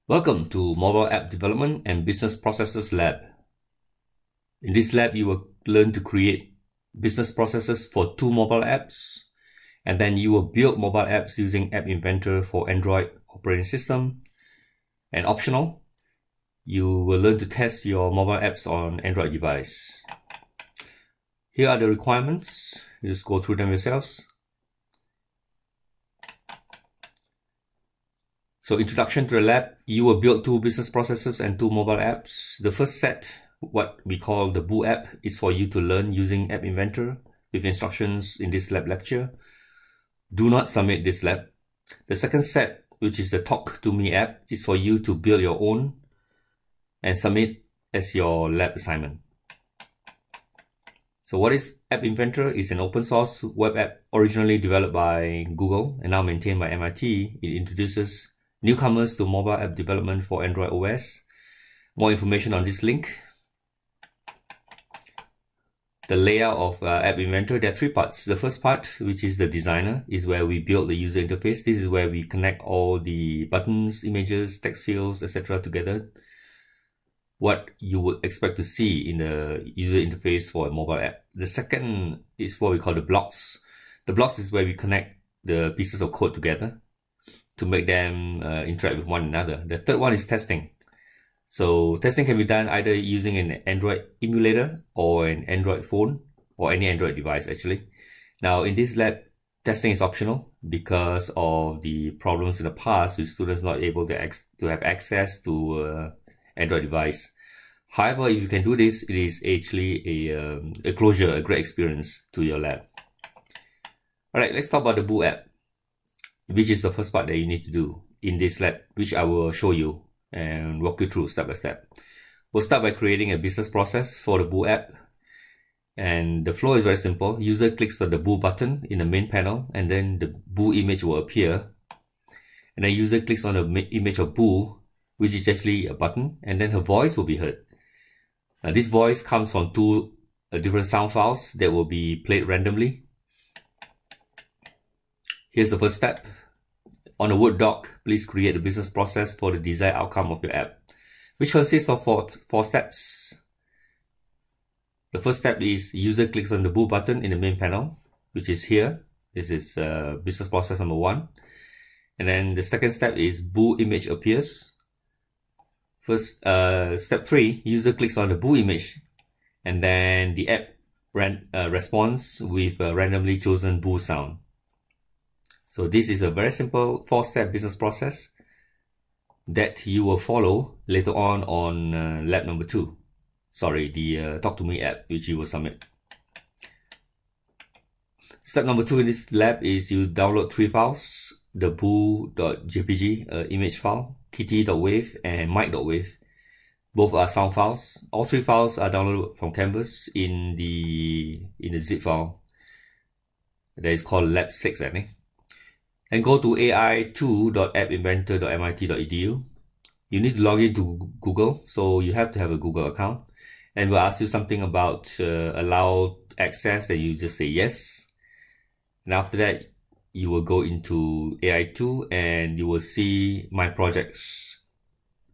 Welcome to Mobile App Development and Business Processes Lab. In this lab, you will learn to create business processes for two mobile apps, and then you will build mobile apps using App Inventor for Android operating system. And optional, you will learn to test your mobile apps on Android device. Here are the requirements. You just go through them yourselves. So introduction to the lab, you will build two business processes and two mobile apps. The first set, what we call the Boo app, is for you to learn using App Inventor with instructions in this lab lecture. Do not submit this lab. The second set, which is the Talk to Me app, is for you to build your own and submit as your lab assignment. So what is App Inventor? It's an open source web app originally developed by Google and now maintained by MIT. It introduces newcomers to mobile app development for Android OS. More information on this link. The layout of App Inventor, there are three parts. The first part, which is the designer, is where we build the user interface. This is where we connect all the buttons, images, text fields, etc. together. What you would expect to see in the user interface for a mobile app. The second is what we call the blocks. The blocks is where we connect the pieces of code together to make them interact with one another. The third one is testing. So testing can be done either using an Android emulator or an Android phone or any Android device actually. Now in this lab, testing is optional because of the problems in the past with students not able to have access to Android device. However, if you can do this, it is actually a closure, a great experience to your lab. Alright, let's talk about the Boo app, which is the first part that you need to do in this lab, which I will show you and walk you through step by step. We'll start by creating a business process for the Boo app. And the flow is very simple. User clicks on the Boo button in the main panel, and then the Boo image will appear. And then user clicks on the image of Boo, which is actually a button, and then her voice will be heard. Now, this voice comes from two different sound files that will be played randomly. Here's the first step. On a Word doc, please create a business process for the desired outcome of your app, which consists of four steps. The first step is user clicks on the Boo button in the main panel, which is here. This is business process number 1. And then the second step is Boo image appears. First, step 3, user clicks on the Boo image, and then the app responds with a randomly chosen Boo sound. So this is a very simple 4-step business process that you will follow later on lab number 2. Sorry, the Talk to Me app, which you will submit. Step number 2 in this lab is you download 3 files, the boo.jpg image file, kitty.wave, and mic.wave. Both are sound files. All 3 files are downloaded from Canvas in the zip file that is called lab 6, I think. And go to ai2.appinventor.mit.edu. You need to log into Google, so you have to have a Google account. And we'll ask you something about allow access, and you just say yes. And after that, you will go into AI2 and you will see My Projects.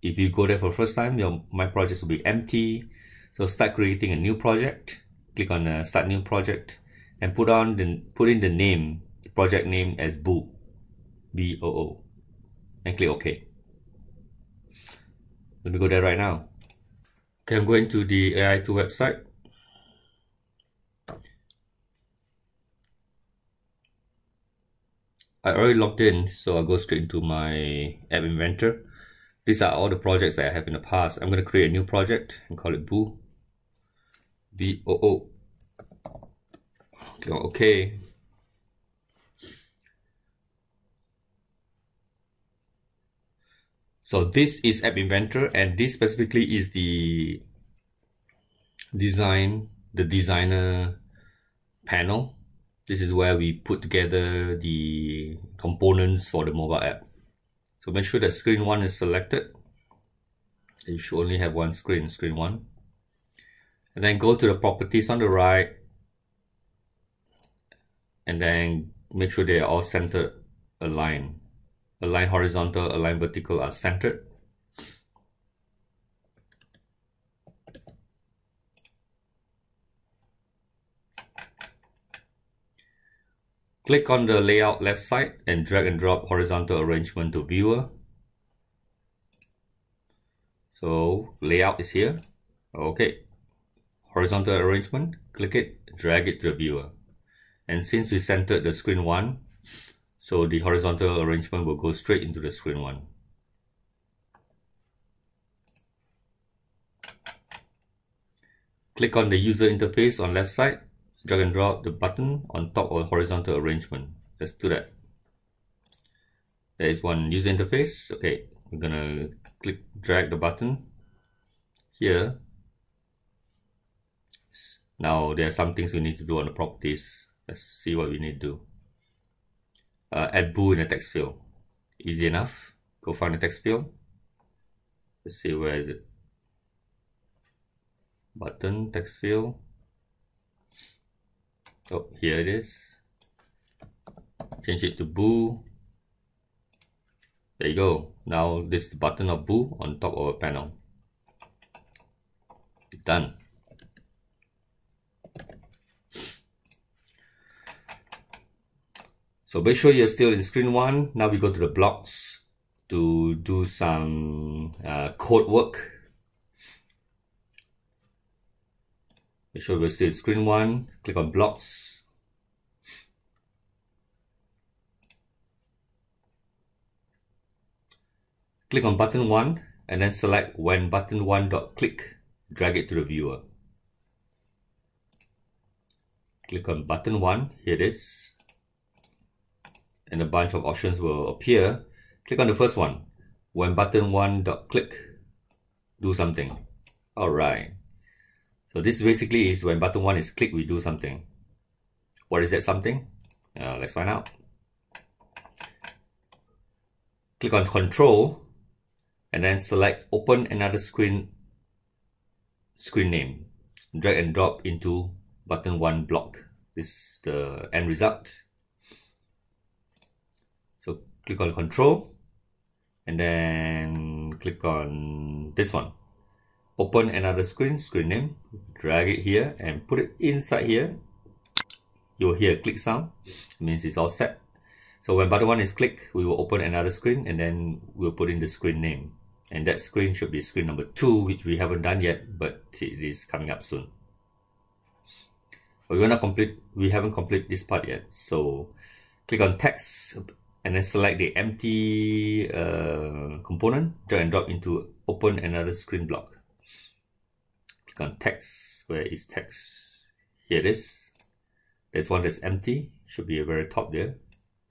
If you go there for the first time, your My Projects will be empty. So start creating a new project. Click on Start New Project and put in the name, project name as Boo. B-O-O, and click OK. Let me go there right now. Okay, I'm going to the AI2 website. I already logged in, so I'll go straight into my App Inventor. These are all the projects that I have in the past. I'm going to create a new project and call it Boo. B-O-O. Click on OK. So this is App Inventor, and this specifically is the designer panel. This is where we put together the components for the mobile app. So make sure that screen 1 is selected. You should only have one screen, screen 1. And then go to the properties on the right, and then make sure they are all centered, aligned. Align horizontal, align vertical are centered. Click on the layout left side and drag and drop horizontal arrangement to viewer. So layout is here. Okay. Horizontal arrangement, click it, drag it to the viewer. And since we centered the screen 1, so the horizontal arrangement will go straight into the screen 1. Click on the user interface on left side, drag and drop the button on top of the horizontal arrangement. Let's do that. There is one user interface. Okay, we're gonna drag the button here. Now there are some things we need to do on the properties. Let's see what we need to do. Add bool in the text field. Easy enough. Go find the text field. Let's see, where is it? Button, text field. Oh, here it is. Change it to bool. There you go. Now this is the button of bool on top of a panel. Done. So make sure you're still in screen 1. Now we go to the blocks to do some code work. Make sure we're still in screen 1. Click on blocks. Click on button 1 and then select when button 1.click. Drag it to the viewer. Click on button 1. Here it is. And a bunch of options will appear. Click on the first one. When button 1.click, do something. Alright. So this basically is when button 1 is clicked, we do something. What is that something? Let's find out. Click on control and then select open another screen name. Drag and drop into button 1 block. This is the end result. So click on control and then click on this one. Open another screen name, drag it here and put it inside here. You'll hear a click sound, it means it's all set. So when button 1 is clicked, we will open another screen and then we'll put in the screen name. And that screen should be screen number 2, which we haven't done yet, but it is coming up soon. But we haven't completed this part yet. So click on text and then select the empty component, drag and drop into open another screen block. Click on text. Where is text? Here it is. There's one that's empty, should be at the very top there.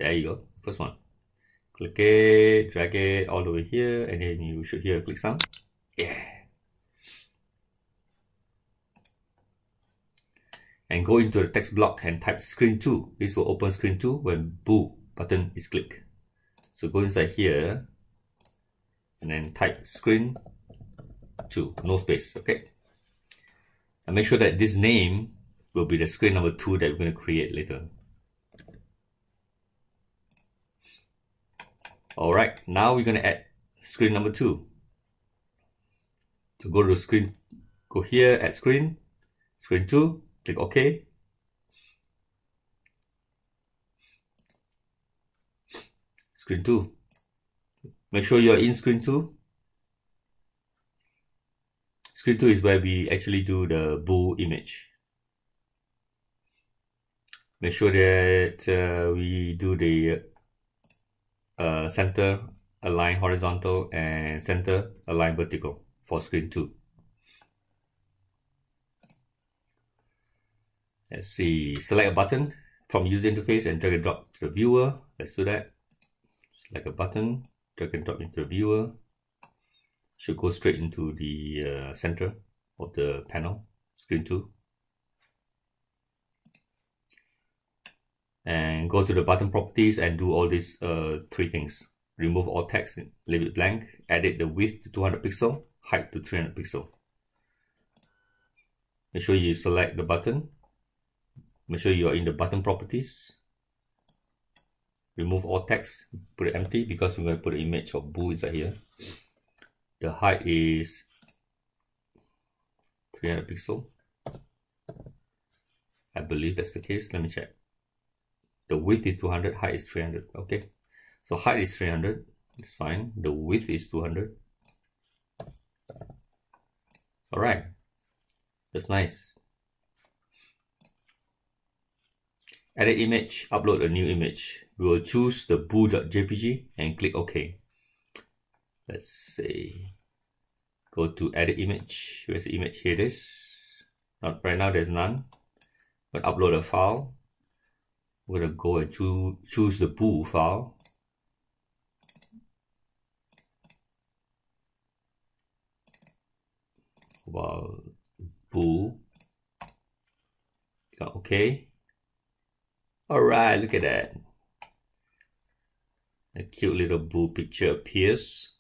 There you go, first one. Click it, drag it all the way here, and then you should hear a click sound. Yeah. And go into the text block and type screen 2. This will open screen 2 when bool button is clicked. So go inside here and then type screen 2, no space, okay? And make sure that this name will be the screen number 2 that we're going to create later. Alright, now we're going to add screen number 2. So go to screen, go here, add screen 2, click OK. Screen 2. Make sure you're in screen 2. Screen 2 is where we actually do the bool image. Make sure that we do the center align horizontal and center align vertical for screen 2. Let's see, select a button from user interface and drag and drop to the viewer. Let's do that. Select a button, drag and drop into the viewer. Should go straight into the center of the panel, screen 2. And go to the button properties and do all these 3 things. Remove all text, leave it blank, edit the width to 200 pixel, height to 300 pixel. Make sure you select the button. Make sure you are in the button properties. Remove all text, put it empty because we're going to put an image of bool inside here. The height is 300 pixel. I believe that's the case. Let me check. The width is 200, height is 300. Okay, so height is 300, it's fine. The width is 200. All right, that's nice. Edit image, upload a new image. We will choose the boo.jpg and click OK. Let's say, go to edit image. Where's the image? Here it is. Not right now, there's none. But upload a file. We're gonna go and choose the boo file. Well, boo. Okay. Alright, look at that. A cute little boo picture appears.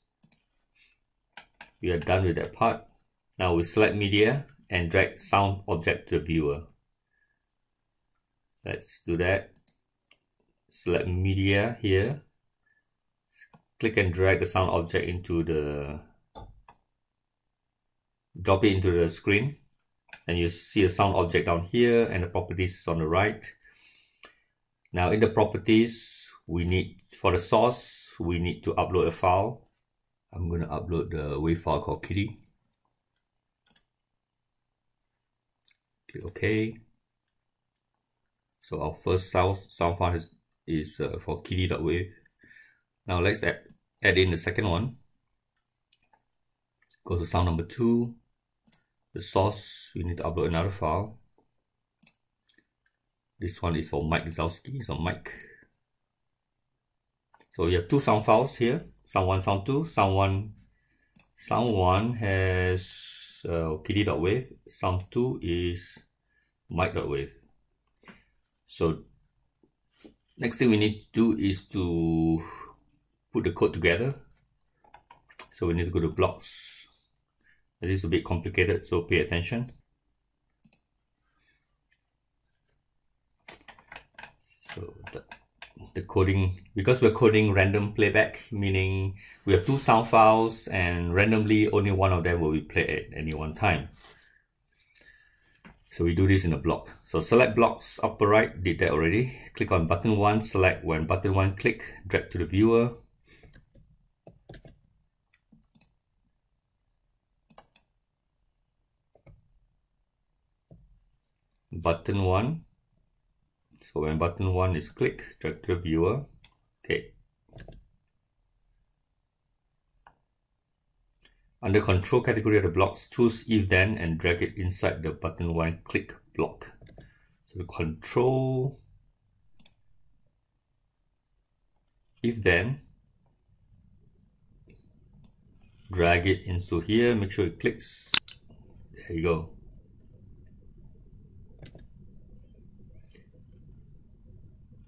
We are done with that part. Now we select media and drag sound object to the viewer. Let's do that. Select media here. Click and drag the sound object into the, drop it into the screen. And you see a sound object down here and the properties is on the right. Now in the properties, we need, for the source, we need to upload a file. I'm going to upload the WAV file called kitty. Click OK. So our first sound file is for kitty.wav. Now let's add in the second one. Go to sound number 2. The source, we need to upload another file. This one is for Mike Zalski, so Mike. So you have 2 sound files here, sound 1, sound 2. Sound 1 has kitty.wav, sound 2 is Mike.wav. So next thing we need to do is to put the code together. So we need to go to blocks. It is a bit complicated, so pay attention. So the coding, because we're coding random playback, meaning we have 2 sound files and randomly only one of them will be played at any one time. So we do this in a block. So select blocks, upper right, did that already. Click on button 1, select when button 1 click, drag to the viewer. Button 1. So when button 1 is clicked, drag to the viewer. Okay. Under control category of the blocks, choose if then and drag it inside the button 1 click block. So the control if then, drag it into here, make sure it clicks. There you go.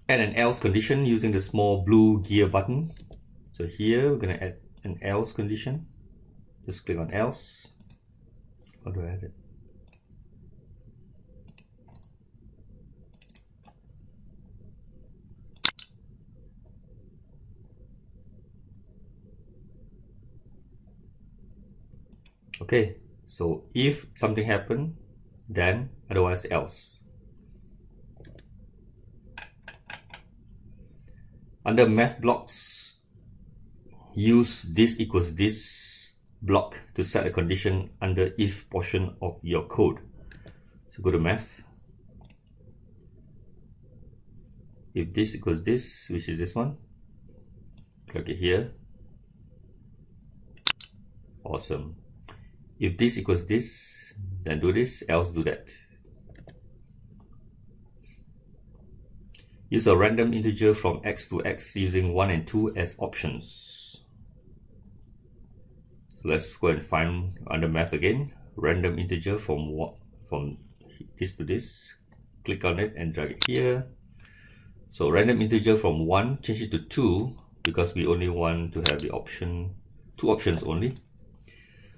Add an else condition using the small blue gear button. So here we're going to add an else condition. Just click on else. How do I add it? Okay, so if something happened, then otherwise else. Under math blocks, use this equals this block to set a condition under if portion of your code. So go to math. If this equals this, which is this one, drag it here. Awesome. If this equals this, then do this, else do that. Use a random integer from x to x using 1 and 2 as options. So let's go and find under math again, random integer from this to this. Click on it and drag it here. So random integer from 1, change it to 2 because we only want to have the option, 2 options only.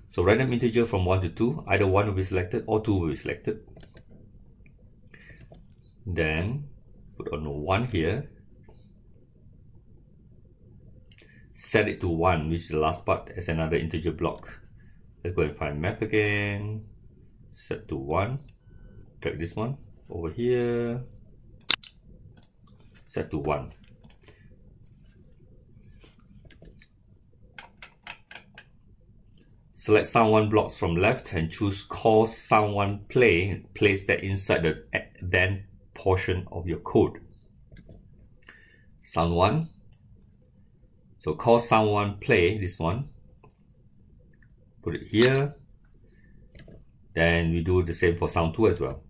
So random integer from 1 to 2, either 1 will be selected or 2 will be selected. Then put on 1 here. Set it to 1, which is the last part, as another integer block. Let's go and find math again. Set to 1. Drag this one over here. set to 1. Select Sound1 blocks from left and choose Call Sound1 Play and place that inside the then portion of your code. Sound1. So call Sound1 Play, this one. Put it here. Then we do the same for Sound2 as well.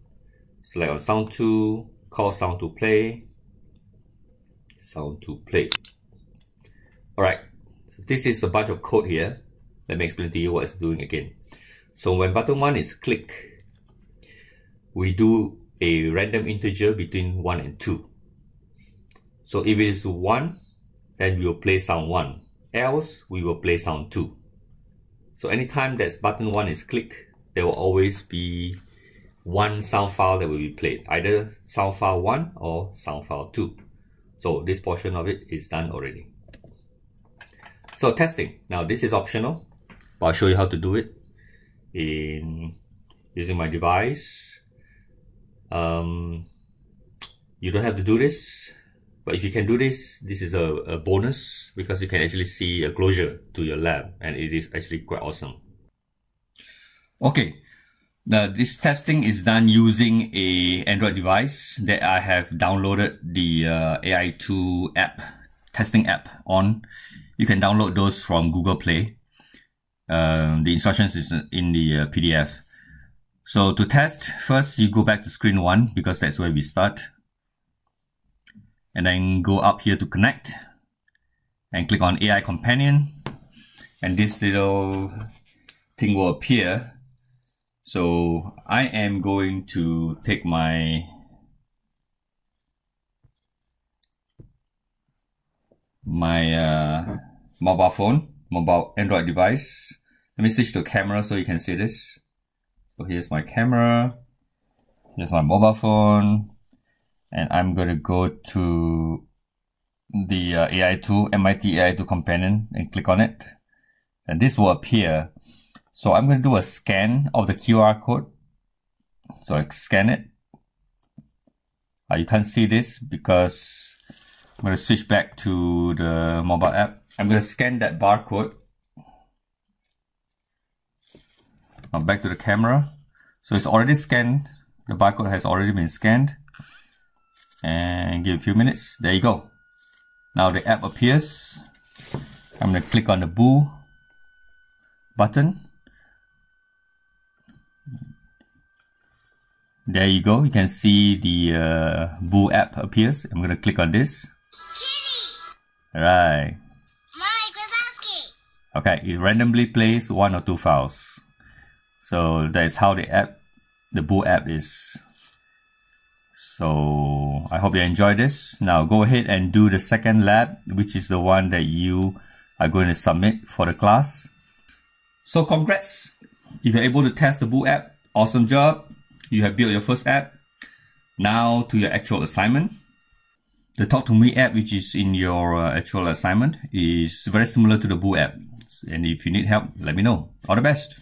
Select on Sound2, call Sound2 Play. Sound2 Play. Alright, so this is a bunch of code here. Let me explain to you what it's doing again. So when button 1 is clicked, we do a random integer between 1 and 2. So if it is 1, then we will play sound 1. Else, we will play sound 2. So anytime that button 1 is clicked, there will always be one sound file that will be played. Either sound file 1 or sound file 2. So this portion of it is done already. So testing. Now this is optional, but I'll show you how to do it in using my device. You don't have to do this, but if you can do this, this is a bonus because you can actually see a closure to your lab, and it is actually quite awesome. Okay, now this testing is done using a Android device that I have downloaded the AI2 app, testing app on. You can download those from Google Play. The instructions is in the PDF. So to test, first you go back to screen 1 because that's where we start. And then go up here to connect and click on AI Companion. And this little thing will appear. So I am going to take my mobile phone, mobile Android device. Let me switch to camera so you can see this. So here's my camera, here's my mobile phone, and I'm going to go to the AI2, MIT AI2 companion and click on it. And this will appear. So I'm going to do a scan of the QR code. So I scan it. You can't see this because I'm going to switch back to the mobile app. I'm going to scan that barcode. Now back to the camera. So it's already scanned. The barcode has already been scanned. And give it a few minutes. There you go. Now the app appears. I'm going to click on the Boo button. There you go. You can see the Boo app appears. I'm going to click on this. Alright. Okay, it randomly plays 1 or 2 files. So that is how the Boo app is. So I hope you enjoyed this. Now go ahead and do the second lab, which is the one that you are going to submit for the class. So congrats! If you're able to test the Boo app, awesome job. You have built your first app. Now to your actual assignment. The Talk to Me app, which is in your actual assignment, is very similar to the Boo app. And if you need help, let me know. All the best.